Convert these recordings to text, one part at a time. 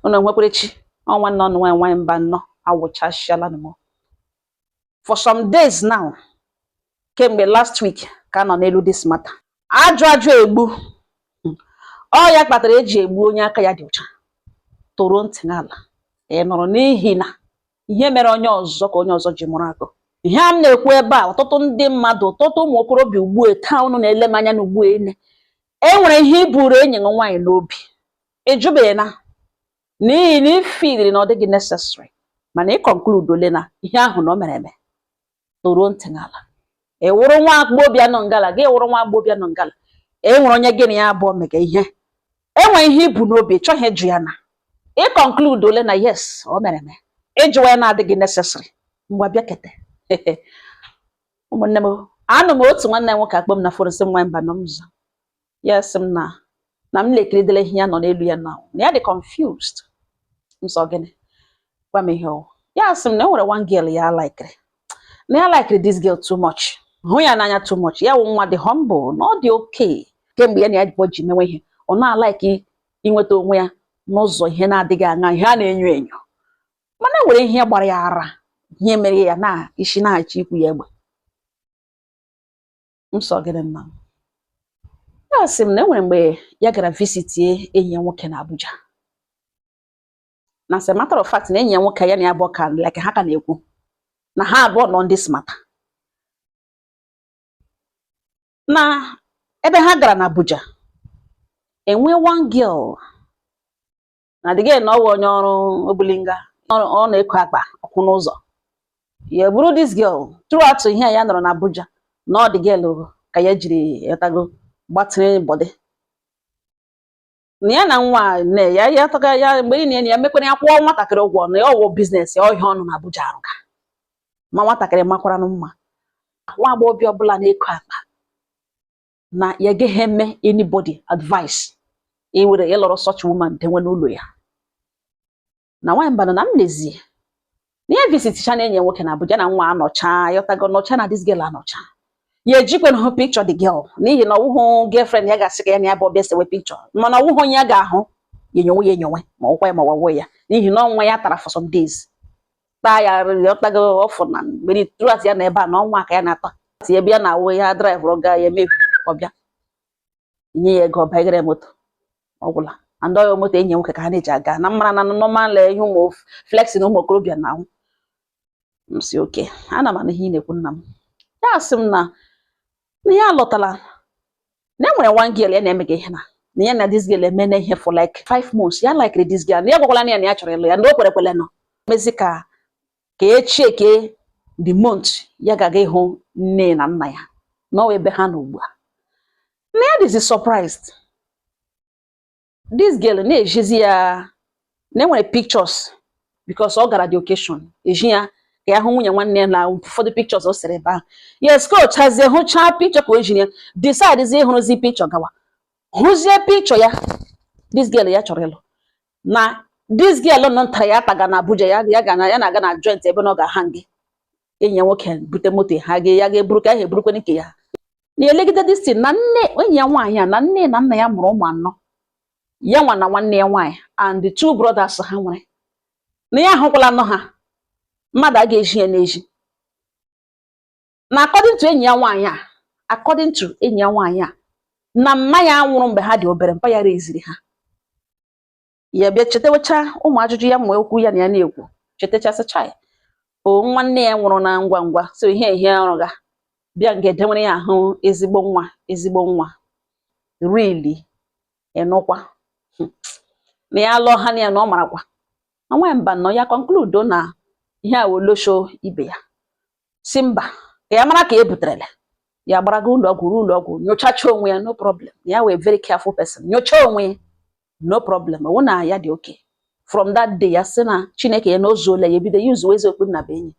Ono nwekwerechi ọnwa nọ nwa mba nọ awụchashiala nmo. For some days now, kemgbe last week ka nọ n'elu this matter. Ajụ egbu. Ọ ya kpatara eji egbu onye aka ya dị ọcha. Toro ntị n'ala. Nọrọ n'ihi na ihe mere onye ọzọ ka onye ọzọ ji mụrụ akọ. Ihe a na-ekwu ebe a, ọtụtụ ndị mmadụ, ọtụtụ ụmụ okorobịa ugbu a taa unu na-ele m anya n'ugbu ene. Enwere ihe iburu enyi nwa nwaanyị n'obi. Ejubeghị na n'ihi na ifidiri na ọ dịghị necessary. Mana ị conclude ole na ihe ahụ na o mere eme. Toro ntị n'ala. Wụrụ nwa agbọbịa nọ ngala, gị wụrụ nwa agbọbịa nọ ngala. Enwere onye gị na ya abụọ mega ihe. Enwere ihe ibu n'obi, chọghị ịjụ ya na. Ị conclude ole na yes, o mere eme. Ịjụwa ya na-adịghị necessary. Ngwa bịa kete. Ụmụnne m, anụ m otu nwanne nwoke akpọ m na fon sị m nwa mba nọ m ụzọ. Yes, m na m lekiridele ihe ya nọ n'elu ya na ya dị confused. M sọ gịnị? Gwa m ihe o. Ya sị m na enwere one girl ya likere. Na ya likere this girl too much. Hụ ya n'anya too much. Ya wụ nwa dị humble, na ọ dị okay. Kemgbe ya na ya ji mewe ihe, ọ na-alike inweta onwe ya n'ụzọ ihe na-adịghị anya, ihe a na-enyo enyo. Mana enwere ihe gbara ya ara. Ihe mere ya na isi na-achị ikwu ya egbe. M sọ gịnị nna m? Ya sị m na enwere mgbe ya gara visitie enyi ya nwoke na Abuja. Na as a matter of fact, na enyi ya nwoke ya na ya abụọ ka like ha ka na-ekwu na ha abụọ nọ ndị smata. Na ebe ha gara na Abuja, enwe one girl na the girl na ọwụ onye ọrụ obulinga, ọ na-eko akpa ọkwụ n'ụzọ. Ya buru this girl throughout ihe ya nọrọ na Abuja, na ọ dị girl ka ya jiri etago gbatịrị bọdị. Na ya na nwa ne ya taga ya mgbe niile ya mekwere ya kwụọ nwatakịrị ụgwọ na ya ọwụ biznes ya ọhịa ọnụ na Abuja arụga. Ma nwatakịrị makwara mma. Nwa agbọghọ ọbụla na-eko akpa na ya geghị eme anybody advice iwere ịlọrọ such woman denwe n'ụlọ ya. Na nwa mba na m lezie na ya visiticha na enyi nwoke na Abuja na nwa anọcha yotago nọcha na this girl anọcha. Ya ejikwe na picture the girl n'ihi na ọwụhụ girlfriend ya ga-asị ka ya na ya bụ ọbịa sewe picture, mana ọwụhụ onye ya ga-ahụ ya enyowe ma ọkwa ya ma ọwawo ya n'ihi na ọnwa ya tara for some days. Taa ya yotago ọfụ na mgbe throughout ya na ebe a na ọnwa ka ya na-ata. Si ebe ya na-awụ ya drive ga ya emebi ọbịa nye ya ego ọbagere moto ọgwụla and ọyọ moto enyi nwoke ka ha na-eji aga na mmara na normal ihe ụmụ flexing ụmụ okorobịa na ahụ. M si oke, ana m ihe ị na-ekwu nna m. Ya sị m na ya lọtala na enwere one girl ya na-emega ihe na ya na this girl eme na ihe for like 5 months. Ya like this girl na ya gwakwala na ya chọrọ ịlụ ya na o kwerekwele nọ mezi ka echeke the month ya gaga ịhụ nne na nna ya na ebe ha nọ ugbu a. Na ya dịzi surprised. This girl na-ejizi ya na enwere pictures because ọ gara the occasion eji ya ka ya hụ nwunye nwanne na ụfọdụ pictures o sere ebe ahụ. Yes, coach hazie hụcha picture ka o ji ya decide ịhụrụzi picture gawa hụzie picture ya this girl ya chọrọ ịlụ. Na this girl nọ ntara ya taga na Abuja ya na-aga na joint ebe na ọ ga-aha gị enyi ya nwoke bute moto ha gị ya ga-eburu ka ya eburukwe nke ya. Na elegide this thing na nne enyi ya nwaanyị a na nne na nna ya mụrụ ụmụ anọ. Ya nwa na nwanne ya nwaanyị and the 2 brothers ha nwere. Na ya ahụkwala nọ ha mmadụ a ga-eji ya n'eji. Na according to enyi ya nwaanyị a na mma ya nwụrụ mgbe ha dị obere mpa ya reziri ha. Ya bịa chetewecha ụmụ ajụjụ ya mgbe okwu ya na ya na-ekwu chetechasịcha ya o nwanne ya nwụrụ na ngwa ngwa so ihe ọrụ ga bịa nke denwere ya ahụ ezigbo nwa really enụkwa na ya lụọ ha na ya na ọ marakwa. Nwa mba nọ ya conclude na ihe a wolosho ibe ya si mba ka ya mara ka e buterele ya gbaraga ụlọ ọgwụ nyochacha onwe ya no problem. Ya wee very careful person nyocha onwe ya no problem. Wụ na ya dị okay. From that day ya sị na Chineke ya n'ozuola ya ebido use wezi okpu na be enyi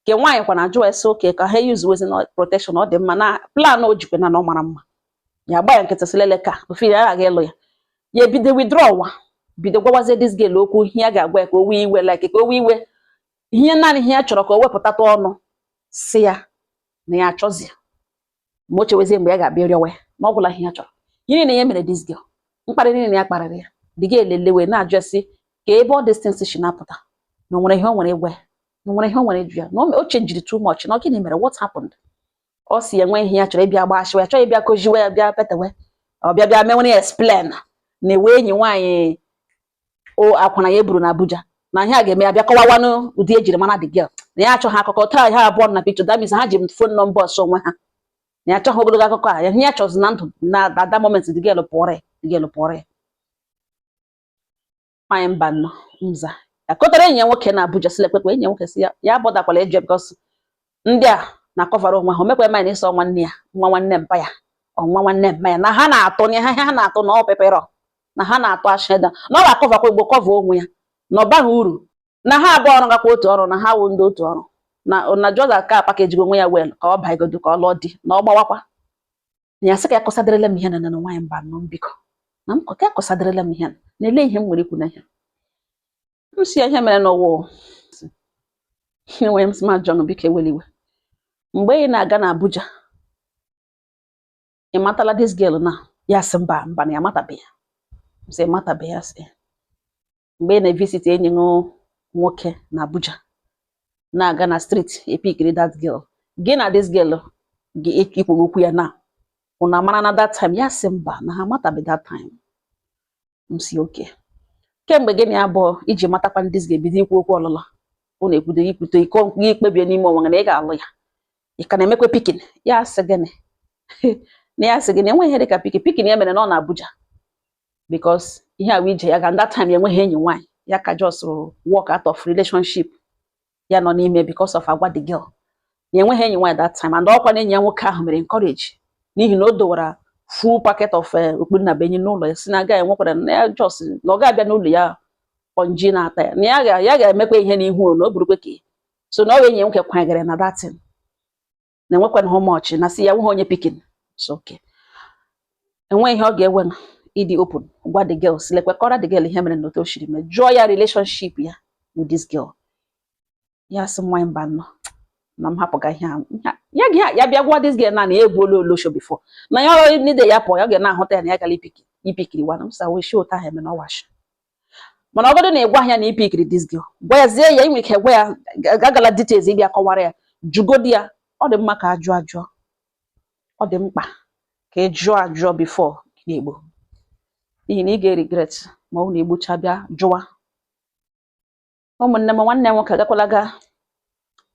ke nwaanyị kwa na ajụ ese oke ka ha use wezi na protection ọ dị mma na plan o jikwe na ọ mara mma. Ya gba ya nkịtị silele ka ofi ya aga ịlụ ya ebido withdraw bido gwawazie this girl okwu ihe ya ga-agwa ya ka o wee iwe like ka o wee iwe ihe naanị ihe ya chọrọ ka o wepụtata ọnụ si ya na ya achọzi ma o chewezie mgbe ya ga-abịa rịọwe ma ọ gwụla ihe ya chọrọ. Ihe na ya mere this girl mkparị niile ya kparịrị ya dị ga elelewe na-ajụ si ka ebe all these things shi na-apụta na nwere ihe o nwere igwe na nwere ihe o nwere ju ya na o changed too much na gịnị mere what happened o si enwe ihe ya chọrọ ịbịa gbashiwe ya chọrọ ịbịa kojiwe ya bịa petewe ọ bịa menwere explain na ewe enyi nwaanyị o akwana ya eburu na Abuja na ihe a ga-eme ya bịa kọwawanụ ụdị ejiri mara the girl na ya achọghị akụkọ taa ha abụọ na picture that means ha ji phone number ọsọ onwe ha na ya achọghị ogologo akụkọ a ihe ya chọzi na ndụ na that moment the girl pụọrọ ya nwanyị mba nọ nza ya kọtara enyi ya nwoke na Abuja silekpekwe enyi ya nwoke si ya bọdakwala eje because ndị a na-akọvara onwe ha o mekwa mmanya ịsọ nwanne ya nwa nwanne mpa ya ọnwa nwanne mpa ya na ha na-atụ na ha na-atụ na ọpepere na ha na-atụ asheda na ọ ga-akọvakwa igbo kọva onwe ya na ọ baghị uru na ha abụọ ọrụ gakwa otu ọrụ na ha wụ ndị otu ọrụ na Joza ka pakeji onwe ya wel ka ọ baigodu ka ọ lụọ di na ọ gbawakwa na ya sị ka ya kọsaderela m ihe na nwaanyị mba nọ biko na m ka kọsaderela m ihe na-ele ihe m nwere ikwu na ihe m si ya ihe mere n'ụwa enwere m sị ma John biko eweliwe mgbe ị na-aga na Abuja ị matala this girl na ya sị mba na ya matabeghị ya sị matabeghị ya sị mgbe ị na-evisit enyi nwoke na Abuja na-aga na street epikiri that girl gị na this girl ikwu okwu ya na una mara na that time ya sị mba na ha matabeghị that time m si okay kemgbe gị na abụọ iji matakwa ndị ga-ebido ikwu okwu ọlụla ụ na-ekwudo ikwute iko ikpebie n'ime onwe na ị ga-alụ ya ị ka na-emekwa pikin ya sị gịnị na ya sị gịnị enweghị ihe dịka pikin ya mere na ọ na Abuja because ihe a ije ya ga that time ya enweghị enyi nwaanyị ya ka just work out of relationship ya nọ n'ime because of agwa the girl ya enweghị enyi nwaanyị that time and ọkwa na enyi ya nwoke ahụ mere encourage n'ihi na o dowara full packet of okpu na benyi n'ụlọ ya si na aga enwekwara na ya just na ọ ga-abịa n'ụlọ ya onji na-ata ya na ya ga-emekwa ihe n'ihu na o burukwe ka so na ọ enyi nwoke kwanyegara na that thing na enwekwana how much na si ya nweghị onye pikin so okay enwe ihe ọ ga-ewe ịdị open gwa the girl silekwekọrọ the girl ihe mere na otu o shiri mee jụọ ya relationship ya with this girl ya sị nwanyị mba nọ na m hapụga ihe ya bịa gwa this girl na egbuola olosho before na ya nide ya pụọ ya ga na-ahụta ya na ya gara ipikiri wana msa wee shi ụta ha eme na ọwashi mana ọgọdụ na-egwa ya na ipikiri this girl gwa ya zie ya inwe ike gwa ya gagala details ịbịa kọwara ya jugodi ya ọ dị mma ka ajụọ ọ dị mkpa ka ị jụọ before na-egbo n'ihi na ị ga-regret ma ọ na-egbucha bịa jụwa ụmụnne m nwanne m nwoke agakwala ga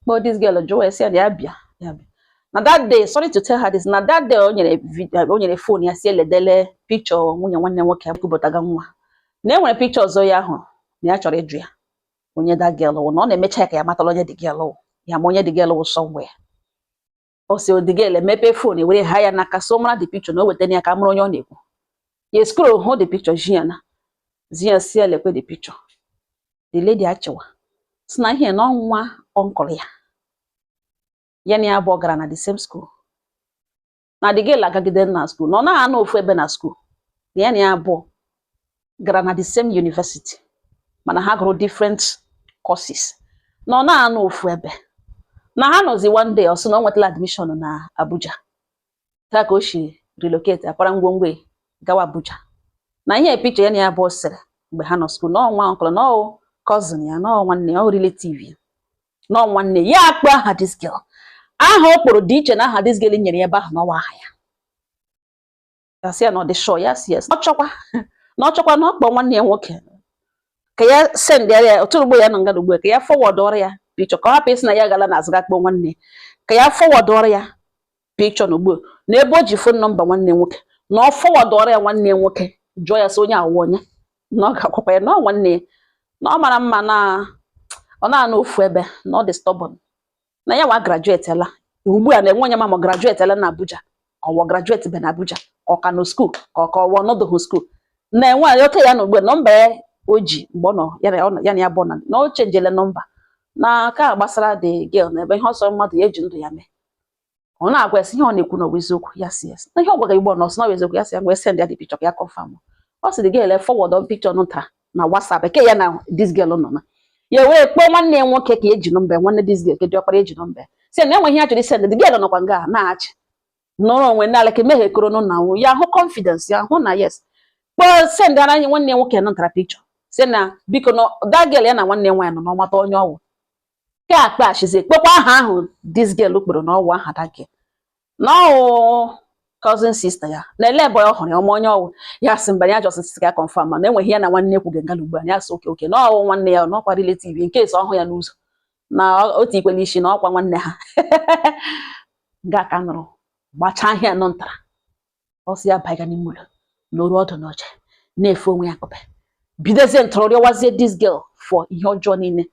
kpọọ this girl jụwa esi ya bịa na that day sorry to tell her this na that day o nyere phone ya si eledele picture nwunye nwanne nwoke kwupụtaga nwa na enwere picture ọzọ ya ahụ na ya chọrọ ịjụ ya onye that girl wụ na ọ na-emecha ya ka ya matala onye the girl wụ ya ma onye the girl wụ somewhere o si the girl emepe phone were ha ya n'aka so mara the picture na o wetara ya ka mara onye ọ na-ekwu ya scroll hụ the picture zia si elekwe the picture the lady achịwa si na ihe na ọnwa ọnkụl ya na ya abụọ gara na the same school na the girl agagide na school na ọ naghị anọ ofu ebe na school ya na ya abụọ gara na the same university mana ha gụrụ different courses na ọ naghị anọ ofu ebe na ha nọzi one day ọsọ na ọ nwetala admission na Abuja ka o shi relocate akpara ngwongwo gawa Abuja na ihe picture ya na ya abụọ sere mgbe ha nọ school na ọnwa ọnkụl na cousin ya na nwanne ya relative ya na nwanne ya akpọ aha this girl aha o kpọrọ dị iche na aha this girl nyere ya ebe ahụ n'ọwa aha ya sị ya na ọ dị sure yes ọ chọkwa na ọ kpọ nwanne ya nwoke ka ya send ya oturugbo ya na nga ugbu ka ya forward ọrụ ya picture ka ọ hapụ isi na ya gala na azụga kpọ nwanne ka ya forward ọrụ ya picture n'ugbo na ebe o ji phone number nwanne nwoke na ọ forward ọrụ ya nwanne nwoke jụọ ya sị onye awụ onye na ọ ga-akwakwa ya na nwanne na ọ mara mma na ọ na-anọ ofu ebe na ọ dị stubborn na ya wa graduate la ugbu a na-enwe onye ma graduate la na Abuja ọwọ graduate be na Abuja ọ ka no school ka ọwọ nọdụ school na-enwe oke ya na ugbu nọmba o ji mgbe ọ nọ ya na ya bụ na o chenjele nọmba na ka gbasara the girl na ebe ihe ọsọ mmadụ ya eji ndụ ya mee ọ na-agwa esi ihe ọ na-ekwu na eziokwu ya si na ihe ọ gwaga igbo nọ na eziokwu ya si ngwe send ya the picture ya confirm ọ si the girl forward on picture nta na WhatsApp ke ya na this girl nọ na ya wee kpọọ nwanne nwoke ka eji nọmba nwanne this girl ke dị ọkpara eji nọmba si na enwe ihe a chọrọ send the girl nọkwa nga na-achị nọrọ onwe na aleke meghekoro nọ na ya hụ confidence ya hụ na yes kpọọ send ara anyị nwanne nwoke nọ ntara picture say na biko no that girl ya na nwanne nwaanyị no mata onye ọwụ ka akpa ashize kpekwa aha ahụ this girl kporo na ọwụ aha that girl no cousin sister ya na ele boy ọhụrụ ya onye ọwụ ya sị mba ya just sị ka confirm na enweghị ya na nwanne kwu gengal ugbu a ya sị oke na ọwụ nwanne ya na ọkwa relative in case ọhụ ya n'ụzọ na otu ikwe n'isi na ọkwa nwanne ha ga ka nụrụ gbacha ahịa nọ ntara ọsị ya baiga n'ime ụlọ n'oru ọdụ n'ọcha na-efe onwe ya kọpe bidozie ntọrọ wazie this girl for ihe ọjọọ niile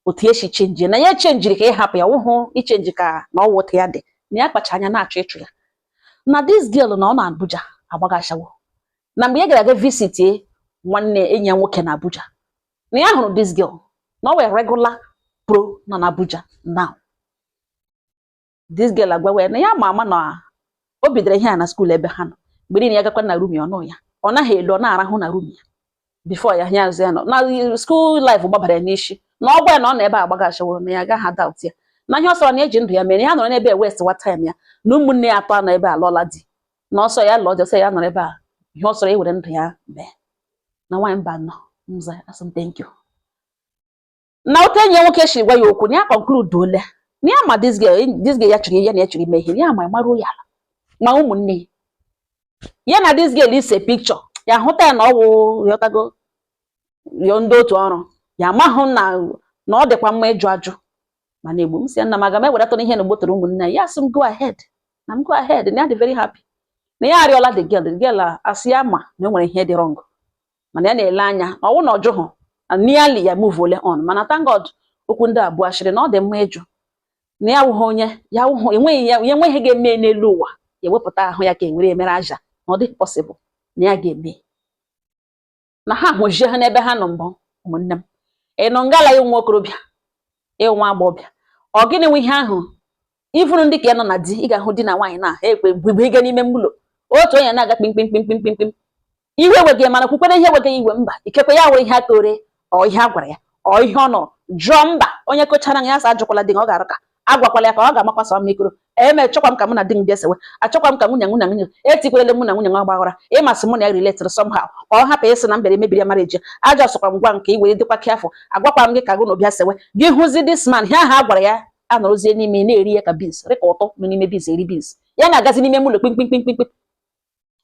otu esi chenji na ya chenjiri ka ịhapụ ya wụhụ ichenji ka na ọwụ otu ya dị na ya kpacha anya na-achọ ịchụ ya na this girl na ọ na Abuja agbagashawo na mgbe ya gara aga visit nwanne enyi ya nwoke na Abuja na ya hụrụ this girl na ọ wee regular pro nọ na Abuja now this girl agbawe na ya ama na o bidoro ihe a na school ebe ha nọ mgbe niile ya gakwa na room ya ọnụ ya ọ naghị elu ọ na-arahụ na room ya before ya nyazi ya nọ na school life gbabara n'isi na ọgwa ya na ọ na ebe agbagashawo na ya gaghị doubt ya na ihe ọsọ na eji ndụ ya mere ya nọrọ n'ebe west wa time ya na ụmụnne ya atọ na ebe alọla di na ọsọ ya lọọ jọsọ ya nọrọ ebe a ihe ọsọ ya were ndụ ya mee na nwaanyị mba nọ mza asị thank you na otu enyi nwoke shiri gwa ya okwu na ya conclude ole na ya ma this girl ya chụrụ ya na ya chụrụ ime ihe ya ma maruo ya ma ụmụnne ya na this girl ise picture ya hụta ya na ọwụ yọtago yo ndị otu ọrụ ya mahụ na ọ dịkwa mma ịjụ ajụ mana egbu m si na maga m ewedatọ ihe na gbotoro ụmụnne ya sị m go ahead na m go ahead na ya dị very happy na ya arịọla the girl asị ya ma na enwere ihe dị wrong mana ya na-ele anya na ọwụ na ọjụhụ nearly ya move ole on mana thank God okwu ndị abụọ ashịrị na ọ dị mma ịjụ na ya wụhụ onye ya wụhụ enweghị ga-eme n'elu ụwa ya ewepụta ahụ ya ka enwere emere aja na ọ dị possible na ya ga-eme na ha hụjie ha n'ebe ha nọ mbụ ụmụnne m ịnọ ngala ya nwa okorobịa nwa agbọbịa ọ gịnị nwe ihe ahụ ifuru ndị ka ya nọ na di ị ga-ahụ di na nwaanyị na ekwe bube ịga n'ime mgbụlọ otu onye na-aga kpimkpimkpimkpimkpim iwe wege mana kwukwere ihe wege iwe mba ikekwe ya were ihe aka ore ọ ihe a gwara ya ọ ihe ọ nọ jụọ mba onye kochara ya asa ajụkwala di ọ ga-arụ ka agwakwala ya ka ọ ga-amakwasa mikro eme chọkwa m ka mụ na di m bịa sewe achọkwa m ka nwunye etikwelele mụ na nwunye nwa gbaghara ịmasị mụ na ya related somehow ka ọ hapụ ịsị na mbere mebiri ya marriage aja ọsọkwa m gwa nke iwere dịkwa careful agwakwa m gị ka gụ na bịa sewe gị hụzi this man ihe ahụ a gwara ya anọrọzie n'ime na-eri ya ka beans rịka ụtọ nọ n'ime beans eri beans ya na-agazi n'ime mụlọ kpimkpimkpimkpim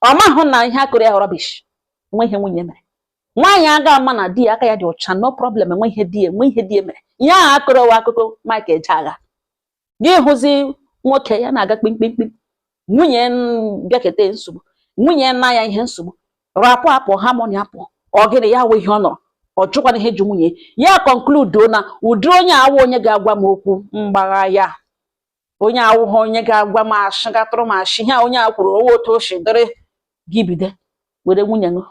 ọ mahụ na ihe akụrụ ya rubbish nwe ihe nwunye mere nwaanyị aga ama na di ya aka ya dị ọcha no problem enwe ihe di mere ihe ahụ akụrụ wa akụkọ Mike Ejeagha gị hụzi nwoke ya na-aga kpimkpimkpim nwunye bịakete nsogbu nwunye nna ya ihe nsogbu rapụ apụ harmony apụ ọ gịnị ya wụ ihe ọ nọrọ ọ jụkwana ihe ji nwunye ya conclude na ụdị onye awụ onye ga-agwa m okwu mgbagha ya onye awụghị onye ga-agwa m ashị gatụrụ m ashị ihe onye a kwuru owe otu o si dịrị gị bido were nwunye ṅụ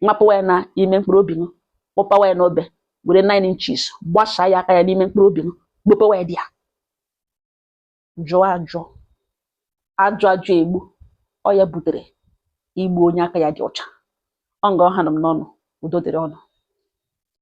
mapụwa ya na ime mkpụrụ obi ṅụ kpọpawa ya n'obe were 9 inches gbasaa ya aka ya n'ime mkpụrụ obi ṅụ gbopewa ya dị ya jụọ ajụ egbu ọ ya butere igbu onye aka ya dị ọcha ọ nga ọha nọ m n'ọnụ udo dịrị ọnụ